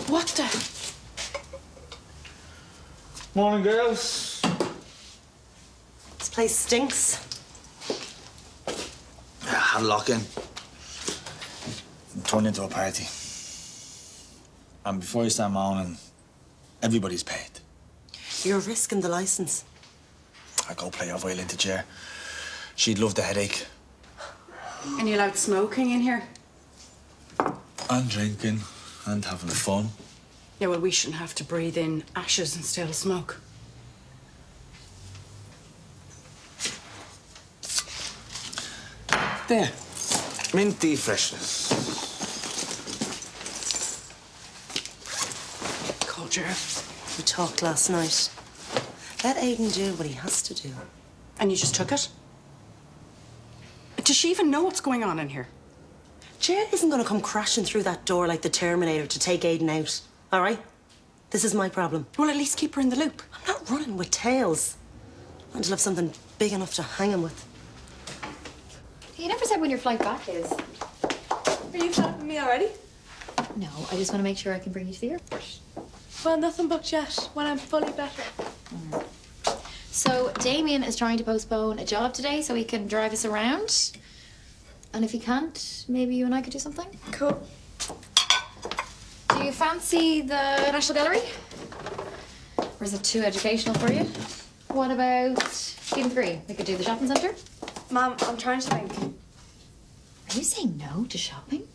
What the? Morning, girls. This place stinks. Yeah, had a lock in. Turned into a party. And before you start moaning, everybody's paid. You're risking the licence. I go play your violin to chair. She'd love the headache. And you allowed smoking in here? And drinking and having fun. Yeah, well, we shouldn't have to breathe in ashes and stale smoke. There. Minty freshness. Culture. We talked last night. Let Aidan do what he has to do. And you just took it? Does she even know what's going on in here? Jer isn't going to come crashing through that door like the Terminator to take Aidan out, all right? This is my problem. Well, at least keep her in the loop. I'm not running with tails. Until I've something big enough to hang him with. You never said when your flight back is. Are you flapping me already? No, I just want to make sure I can bring you to the airport. Well, nothing booked yet, when I'm fully better. So Damien is trying to postpone a job today so he can drive us around. And if he can't, maybe you and I could do something? Cool. Do you fancy the National Gallery? Or is it too educational for you? What about Stephen Green? We could do the shopping centre? Mom, I'm trying to think. Are you saying no to shopping?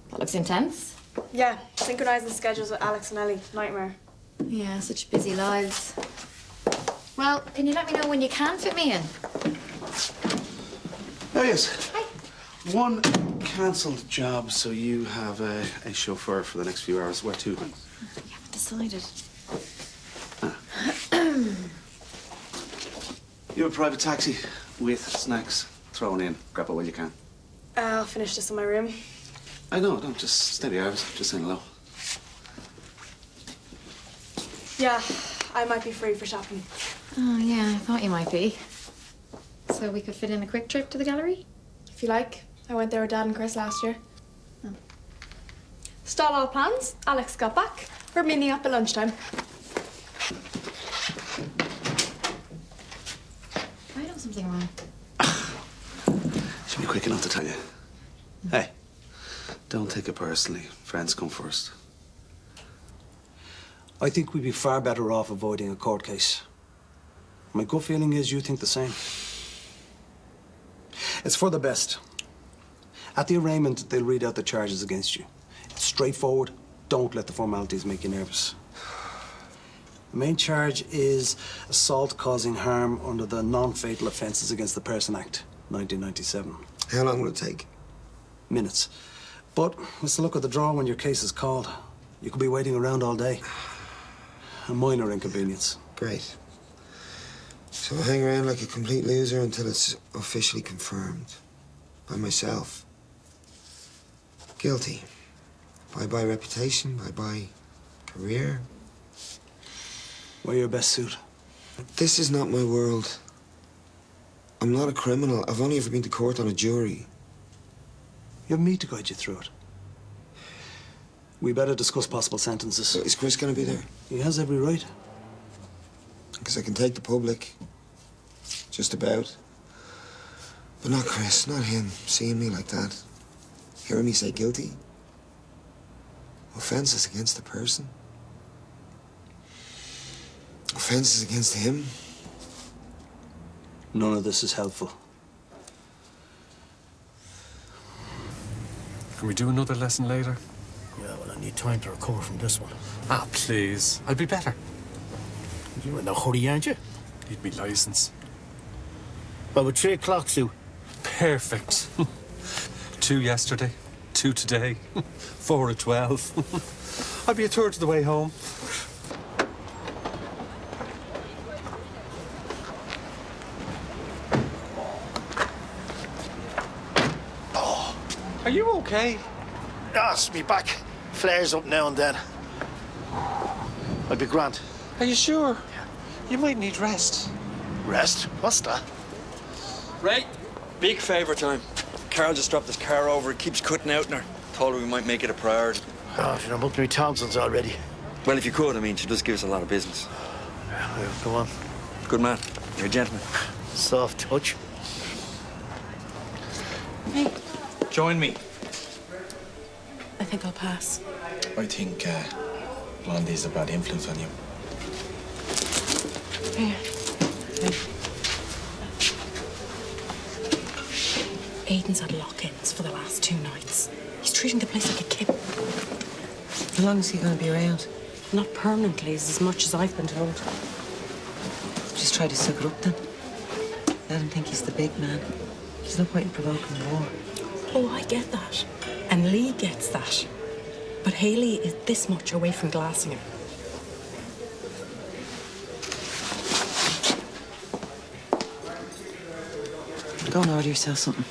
That looks intense. Yeah, synchronising schedules with Alex and Ellie. Nightmare. Yeah, such busy lives. Well, can you let me know when you can fit me in? Oh, yes. Hi. One cancelled job, so you have a chauffeur for the next few hours. Where to? You haven't decided. You have a private taxi with snacks thrown in. Grab it while you can. I'll finish this in my room. I know, don't just steady hours. Just saying hello. Yeah, I might be free for shopping. Oh, yeah, I thought you might be. So we could fit in a quick trip to the gallery? If you like. I went there with Dad and Chris last year. Oh. Stall all plans. Alex got back. We're meeting up at lunchtime. I know something wrong. Should be quick enough to tell you. Hey, don't take it personally. Friends come first. I think we'd be far better off avoiding a court case. My gut feeling is you think the same. It's for the best. At the arraignment, they'll read out the charges against you. It's straightforward. Don't let the formalities make you nervous. The main charge is assault causing harm under the Non-Fatal Offences Against the Person Act, 1997. How long will it take? Minutes. But it's the luck of the draw when your case is called. You could be waiting around all day. A minor inconvenience. Great. So I'll hang around like a complete loser until it's officially confirmed. By myself. Guilty. Bye-bye reputation, bye-bye career. Wear your best suit. This is not my world. I'm not a criminal. I've only ever been to court on a jury. You have me to guide you through it. We better discuss possible sentences. So is Chris going to be there? He has every right. Because I can take the public. Just about. But not Chris, not him. Seeing me like that. Hearing me say guilty. Offences against the person. Offences against him. None of this is helpful. Can we do another lesson later? Yeah, well, I need time to recover from this one. Ah, please. I'll be better. You're in no hurry, aren't you? Need me license. Well, with 3 o'clock, Sue. Perfect. 2 yesterday, 2 today, 4 at 12. I'll be a third of the way home. Oh, are you okay? Ah, it's me back. Flares up now and then. I'll be grand. Are you sure? You might need rest. Rest? What's that? Ray, Big favour time. Carl just dropped his car over. It keeps cutting out in her. Told her we might make it a priority. Oh, if you're not booked to Townsend's already. Well, if you could, I mean, she does give us a lot of business. Well, come on. Good man. You're a gentleman. Soft touch. Hey, Join me. I think I'll pass. I think Blondie's a bad influence on you. Here. Aidan's had lock-ins for the last 2 nights. He's treating the place like a kid. How long is he going to be around? Not permanently, as much as I've been told. Just try to suck it up then. Let him think he's the big man. There's no point in provoking war. Oh, I get that. And Lee gets that. But Hayley is this much away from glassing him. Go and order yourself something.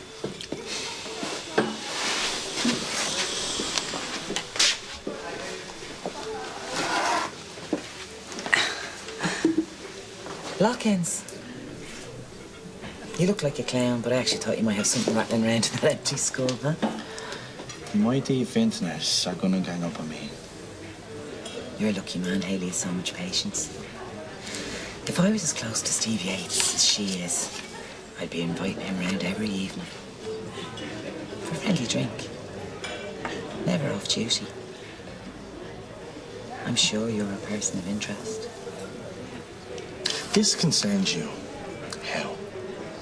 Lock-ins. You look like a clown, but I actually thought you might have something rattling around in that empty skull, huh? My thief internet are gonna gang up on me. You're a lucky man, Hayley has so much patience. If I was as close to Steve Yates as she is, I'd be inviting him round every evening. For a friendly drink. Never off duty. I'm sure you're a person of interest. This concerns you. How?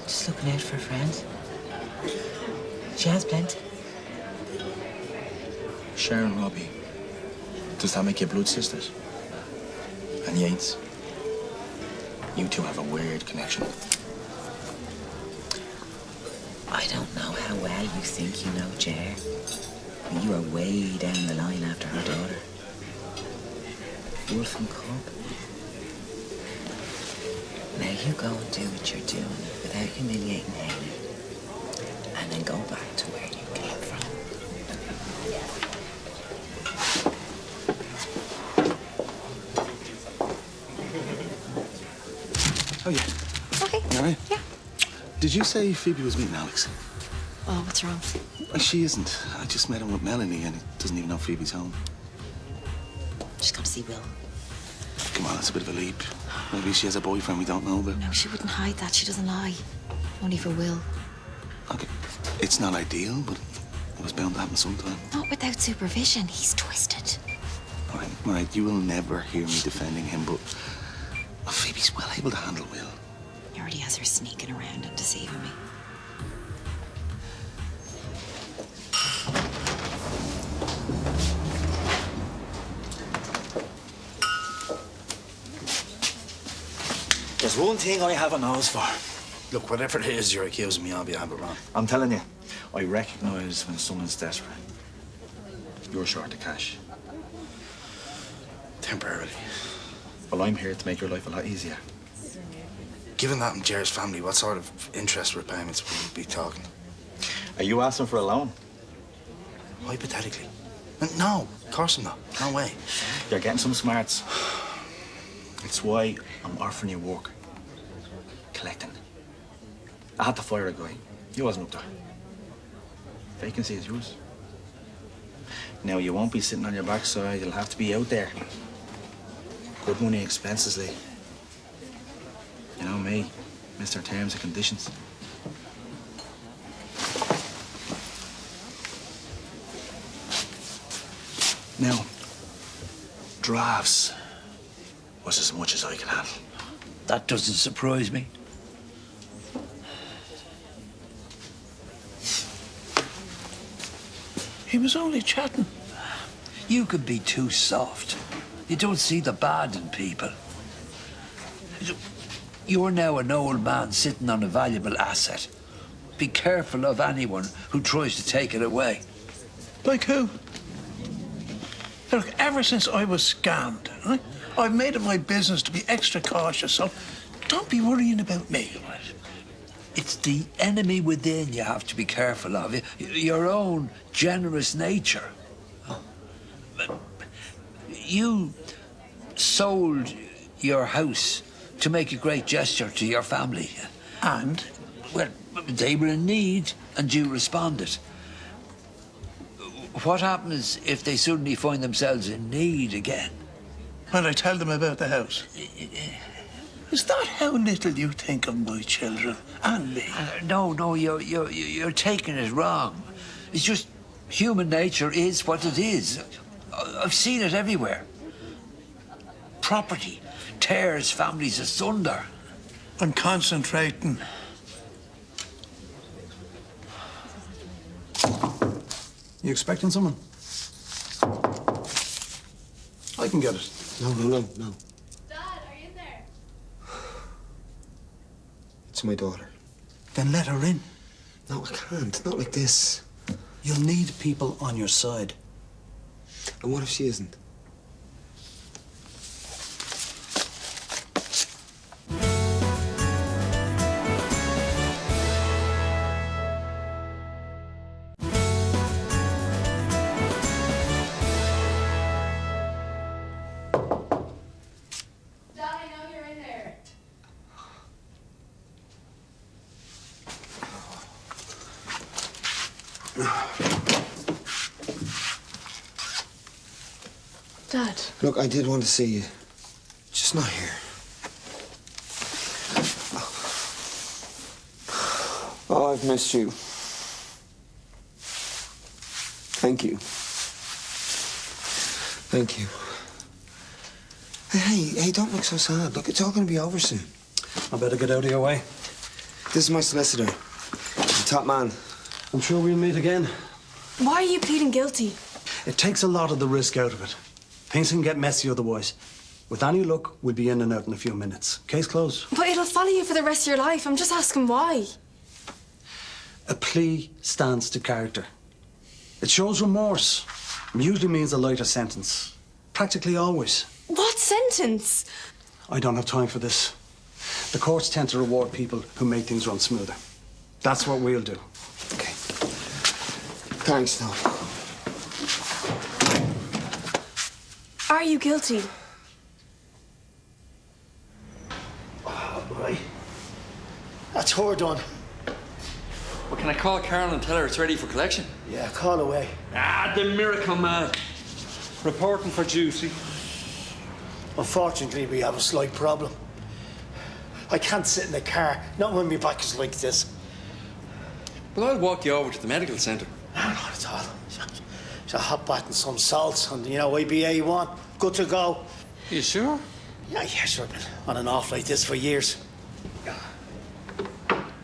Just looking out for a friend. She has plenty. Sharon Robbie. Does that make you blood sisters? And Yates? You two have a weird connection. I don't know how well you think you know Jer, but you are way down the line after her daughter. Wolf and cub. Now you go and do what you're doing without humiliating Hayley, and then go back to where you came from. Oh, yeah. Okay. You all right? Yeah. Did you say Phoebe was meeting Alex? Oh, what's wrong? She isn't. I just met him with Melanie, and he doesn't even know Phoebe's home. She's gone to see Will. Come on, that's a bit of a leap. Maybe she has a boyfriend we don't know about. No, she wouldn't hide that. She doesn't lie. Only for Will. Okay, it's not ideal, but it was bound to happen sometime. Not without supervision. He's twisted. All right, you will never hear me defending him, but Phoebe's well able to handle Will. He already has her sneaking around and deceiving me. There's one thing I have a nose for. Look, whatever it is you're accusing me of, you have it wrong. I'm telling you, I recognise when someone's desperate. You're short of cash. Temporarily. Well, I'm here to make your life a lot easier. Given that in Jer's family, what sort of interest repayments would we be talking? Are you asking for a loan? Hypothetically. No, of course I'm not. No way. You're getting some smarts. It's why I'm offering you work. Collecting. I had to fire a guy. He wasn't up there. Vacancy is yours. Now, you won't be sitting on your backside. You'll have to be out there. Good money, expenses, Lee. You know me, Mr. Terms and Conditions. Now, drafts was as much as I can handle. That doesn't surprise me. He was only chatting. You could be too soft. You don't see the bad in people. You're now an old man sitting on a valuable asset. Be careful of anyone who tries to take it away. Like who? Look, ever since I was scammed, right, I've made it my business to be extra cautious, so don't be worrying about me. It's the enemy within you have to be careful of. Your own generous nature. You sold your house to make a great gesture to your family. And? Well, They were in need, and you responded. What happens if they suddenly find themselves in need again? Well, I tell them about the house. Is that how little you think of my children and me? No, you're taking it wrong. It's just human nature is what it is. I've seen it everywhere. Property tears families asunder. I'm concentrating. You expecting someone? I can get it. No. Dad, are you in there? It's my daughter. Then let her in. No, I can't. Not like this. You'll need people on your side. And what if she isn't? Dad, I know you're in there. Dad. Look, I did want to see you. Just not here. Oh, I've missed you. Thank you. Thank you. Hey, don't look so sad. Look, it's all going to be over soon. I better get out of your way. This is my solicitor. The top man. I'm sure we'll meet again. Why are you pleading guilty? It takes a lot of the risk out of it. Things can get messy otherwise. With any luck, we'll be in and out in a few minutes. Case closed. But it'll follow you for the rest of your life. I'm just asking why. A plea stands to character. It shows remorse. It usually means a lighter sentence. Practically always. What sentence? I don't have time for this. The courts tend to reward people who make things run smoother. That's what we'll do. Okay. Thanks, though. Are you guilty? Right. That's her done. Well, can I call Carol and tell her it's ready for collection? Yeah, call away. Ah, the miracle man. Reporting for duty. Unfortunately, we have a slight problem. I can't sit in the car, not when my back is like this. Well, I'll walk you over to the medical centre. No, not at all. Just a hot bath and some salts and, IBA1. Good to go. You sure? Yeah, sure. Been on and off like this for years.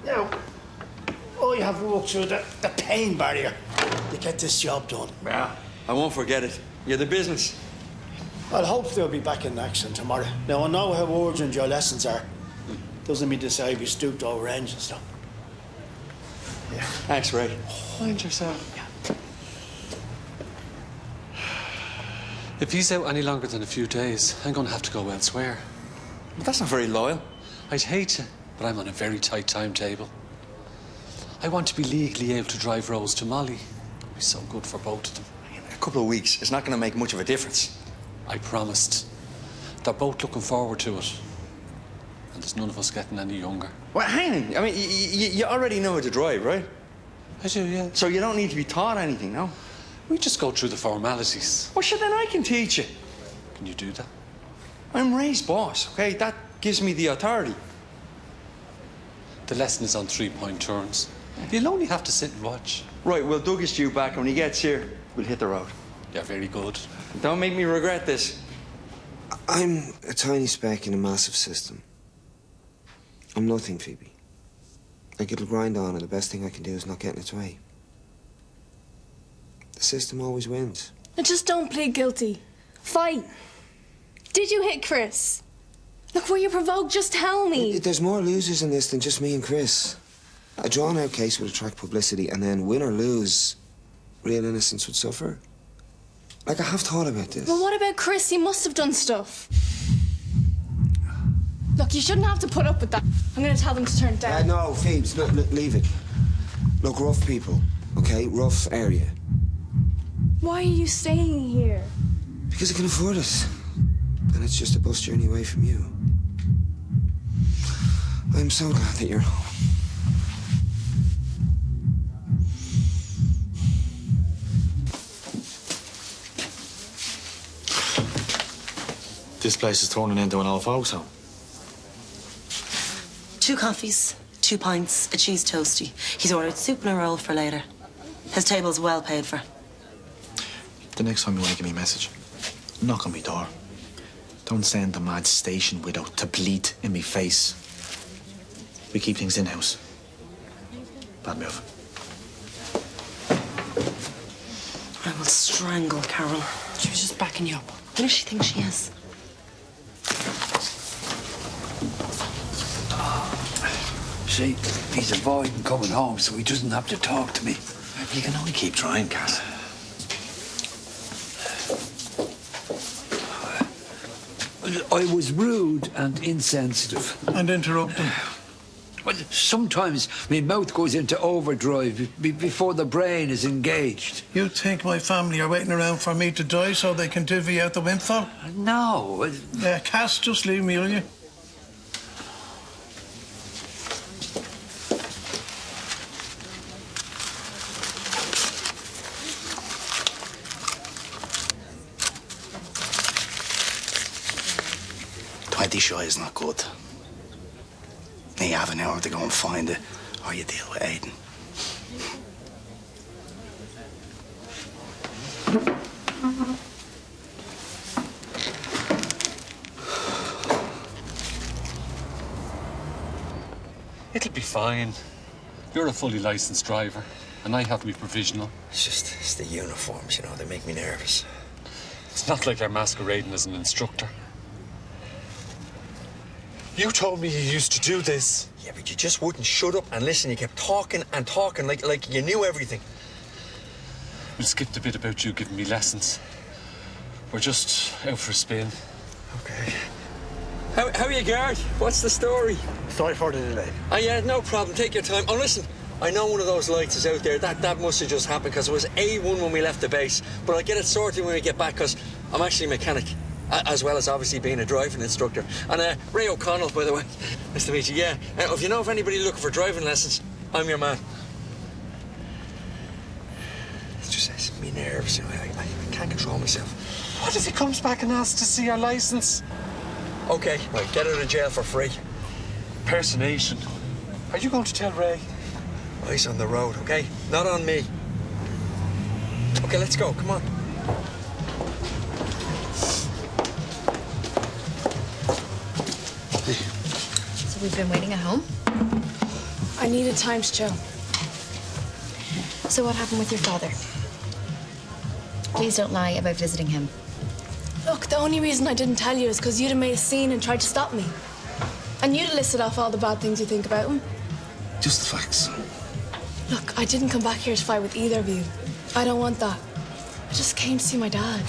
Now, I have walked through the pain barrier to get this job done. Yeah. I won't forget it. You're the business. I'll hope they'll be back in action tomorrow. Now, I know how urgent your lessons are. Doesn't mean to say I'll be stooped over engines, though. Yeah. Thanks, Ray. Mind yourself. If he's out any longer than a few days, I'm going to have to go elsewhere. But that's not very loyal. I'd hate to, but I'm on a very tight timetable. I want to be legally able to drive Rose to Molly. It'd be so good for both of them. A couple of weeks is not going to make much of a difference. I promised. They're both looking forward to it. And there's none of us getting any younger. Well, hang on. I mean, you already know how to drive, right? I do, yeah. So you don't need to be taught anything, no? We just go through the formalities. Well, sure, then I can teach you. Can you do that? I'm Ray's boss, okay? That gives me the authority. The lesson is on 3-point turns. You'll only have to sit and watch. Right, well, Doug is due back, and when he gets here, we'll hit the road. Yeah, very good. Don't make me regret this. I'm a tiny speck in a massive system. I'm nothing, Phoebe. Like, it'll grind on, and the best thing I can do is not get in its way. The system always wins. And just don't plead guilty. Fight. Did you hit Chris? Look, were you provoked? Just tell me. There's more losers in this than just me and Chris. A drawn-out case would attract publicity, and then win or lose, real innocence would suffer. Like, I have thought about this. Well, what about Chris? He must have done stuff. Look, you shouldn't have to put up with that. I'm going to tell them to turn it down. No, Phoebes, look, leave it. Look, rough people, okay? Rough area. Why are you staying here? Because I can afford it. And it's just a bus journey away from you. I'm so glad that you're home. This place is turning into an old folks home. 2 coffees, 2 pints, a cheese toasty. He's ordered soup and a roll for later. His table's well paid for. The next time you want to give me a message, knock on my door. Don't send the mad station widow to bleat in me face. We keep things in-house. Bad move. I will strangle Carol. She was just backing you up. Who does she think she is? See, he's avoiding coming home so he doesn't have to talk to me. You can only keep trying, Kat. I was rude and insensitive. And interrupting. Well, sometimes my mouth goes into overdrive before the brain is engaged. You think my family are waiting around for me to die so they can divvy out the windfall? No. Yeah, Cass, just leave me, will you? Shy is not good. You have an hour to go and find it, or you deal with Aiden. It'll be fine. You're a fully licensed driver, and I have to be provisional. It's the uniforms, you know, they make me nervous. It's not like you're masquerading as an instructor. You told me you used to do this. Yeah, but you just wouldn't shut up and listen. You kept talking and talking like you knew everything. We'll skip the bit about you giving me lessons. We're just out for a spin. Okay. How are you, guard? What's the story? Sorry for the delay. Oh, yeah, no problem. Take your time. Oh, listen, I know one of those lights is out there. That must have just happened because it was A1 when we left the base. But I'll get it sorted when we get back because I'm actually a mechanic. As well as obviously being a driving instructor. And Ray O'Connell, by the way. Nice to meet you, yeah. If you know of anybody looking for driving lessons, I'm your man. It's just me nerves, you know, I can't control myself. What if he comes back and asks to see our licence? Okay, right, get out of jail for free. Impersonation. Are you going to tell Ray? Eyes on the road, okay? Not on me. Okay, let's go, come on. So we've been waiting at home? I needed time to chill. So what happened with your father? Please don't lie about visiting him. Look, the only reason I didn't tell you is because you'd have made a scene and tried to stop me. And you'd have listed off all the bad things you think about him. Just the facts. Look, I didn't come back here to fight with either of you. I don't want that. I just came to see my dad.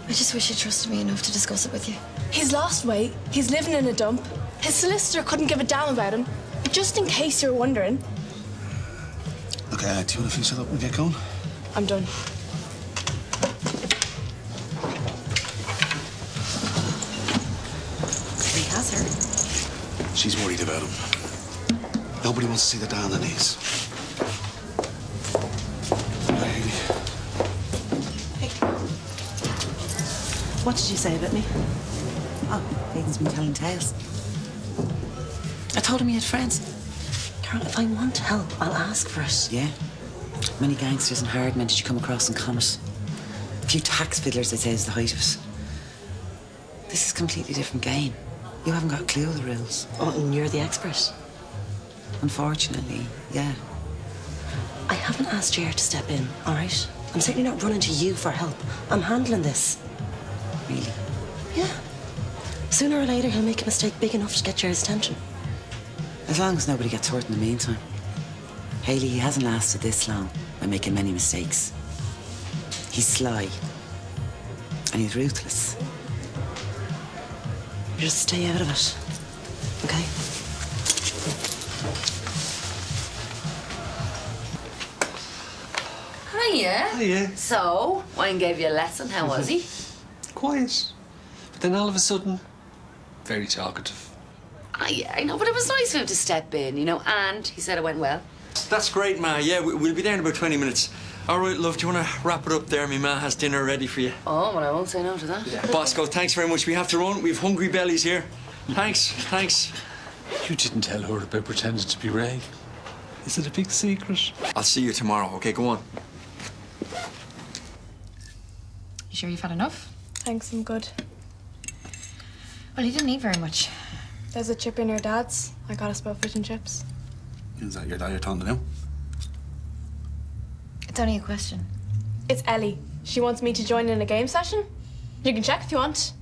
I just wish you trusted me enough to discuss it with you. He's lost weight. He's living in a dump. His solicitor couldn't give a damn about him. But just in case you're wondering, Look, do you want to finish that up and get going? I'm done. He has her. She's worried about him. Nobody wants to see the down on the knees. What did you say about me? Oh, Aiden's been telling tales. I told him he had friends. Carol, if I want help, I'll ask for it. Yeah. Many gangsters and hard men did you come across in Comet? A few tax fiddlers, they say, is the height of it. This is a completely different game. You haven't got a clue of the rules. Oh, and you're the expert. Unfortunately, yeah. I haven't asked Jer to step in, all right? I'm certainly not running to you for help. I'm handling this. Really? Yeah. Sooner or later, he'll make a mistake big enough to get Jer's attention. As long as nobody gets hurt in the meantime. Hayley, he hasn't lasted this long by making many mistakes. He's sly. And he's ruthless. You just stay out of it, okay? Hiya. Hiya. So, Wayne gave you a lesson. How was he? Quiet. But then all of a sudden, very talkative. Yeah, I know, but it was nice of him to step in, you know, and he said it went well. That's great, Ma. Yeah, we'll be there in about 20 minutes. All right, love, do you want to wrap it up there? My ma has dinner ready for you. Oh, well, I won't say no to that. Bosco, thanks very much. We have to run. We've hungry bellies here. Thanks. You didn't tell her about pretending to be Ray. Is it a big secret? I'll see you tomorrow, okay? Go on. You sure you've had enough? Thanks, I'm good. Well, you didn't eat very much. There's a chip in your dad's. I got us both fish and chips. Is that your dad you're talking to now? It's only a question. It's Ellie. She wants me to join in a game session. You can check if you want.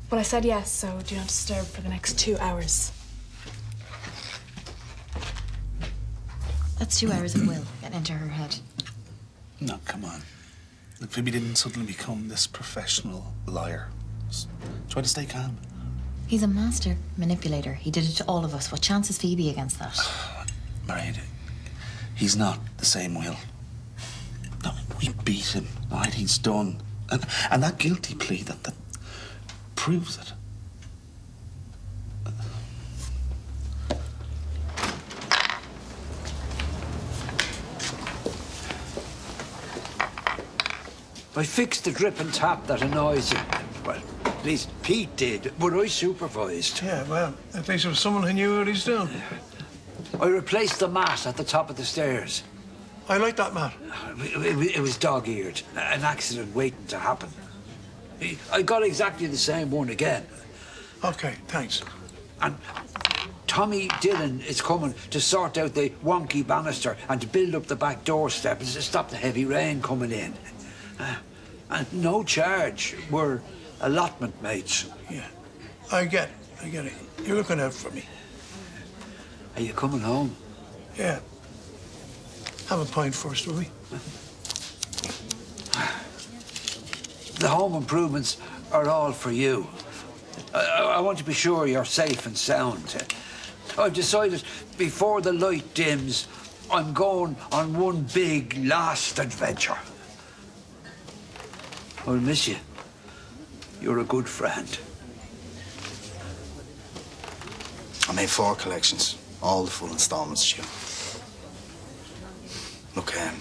But I said yes, so do not disturb for the next 2 hours. That's 2 hours of will getting into her head. No, come on. Look, Phoebe didn't suddenly become this professional liar. Just try to stay calm. He's a master manipulator. He did it to all of us. What chance is Phoebe against that? Mairead, he's not the same Will. No, we beat him, all right? He's done. And that guilty plea, that proves it. I fixed the drip and tap that annoys you. Well, at least Pete did, but I supervised. Yeah, well, at least it was someone who knew what he's doing. I replaced the mat at the top of the stairs. I like that mat. It was dog-eared, an accident waiting to happen. I got exactly the same one again. Okay, thanks. And Tommy Dillon is coming to sort out the wonky banister and to build up the back doorstep to stop the heavy rain coming in. And no charge. We're allotment mates. Yeah, I get it. You're looking out for me. Are you coming home? Yeah. Have a pint first, will we? The home improvements are all for you. I want to be sure you're safe and sound. I've decided before the light dims, I'm going on one big last adventure. I'll miss you. You're a good friend. I made 4 collections, all the full installments due. Look, can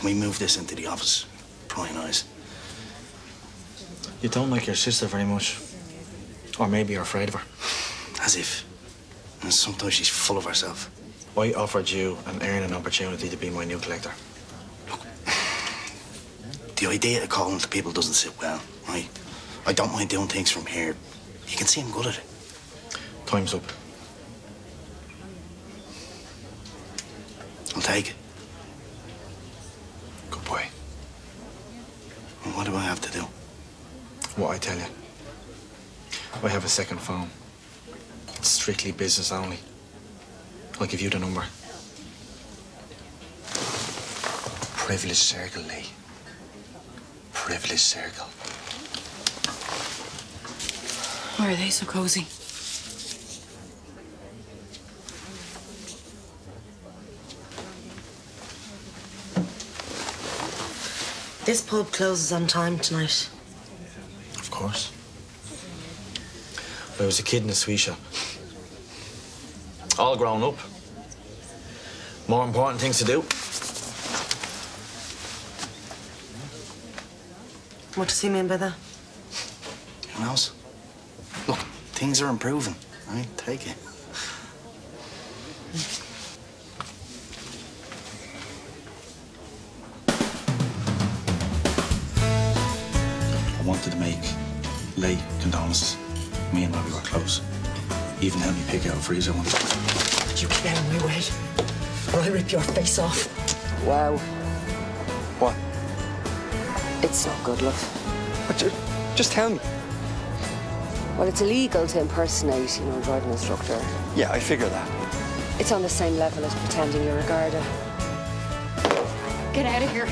we move this into the office? Prying eyes. You don't like your sister very much. Or maybe you're afraid of her. As if. And sometimes she's full of herself. I offered you and Erin an opportunity to be my new collector. The idea of calling to people doesn't sit well, right? I don't mind doing things from here. You can see I'm good at it. Time's up. I'll take it. Good boy. And what do I have to do? What I tell you. I have a second phone. It's strictly business only. I'll give you the number. Privileged circle, Lee. Privileged circle. Why are they so cozy? This pub closes on time tonight. Of course. I was a kid in a sweet shop. All grown up. More important things to do. What does he mean by that? Who knows? Look, things are improving, right? Take it. I wanted to make late condolences. Me and Robbie were close. Even helped me pick out a freezer one. Would you get out of my way? Or I rip your face off. Wow. What? It's not good, love. But just tell me. Well, it's illegal to impersonate, a driving instructor. Yeah, I figure that. It's on the same level as pretending you're a Garda. Get out of here.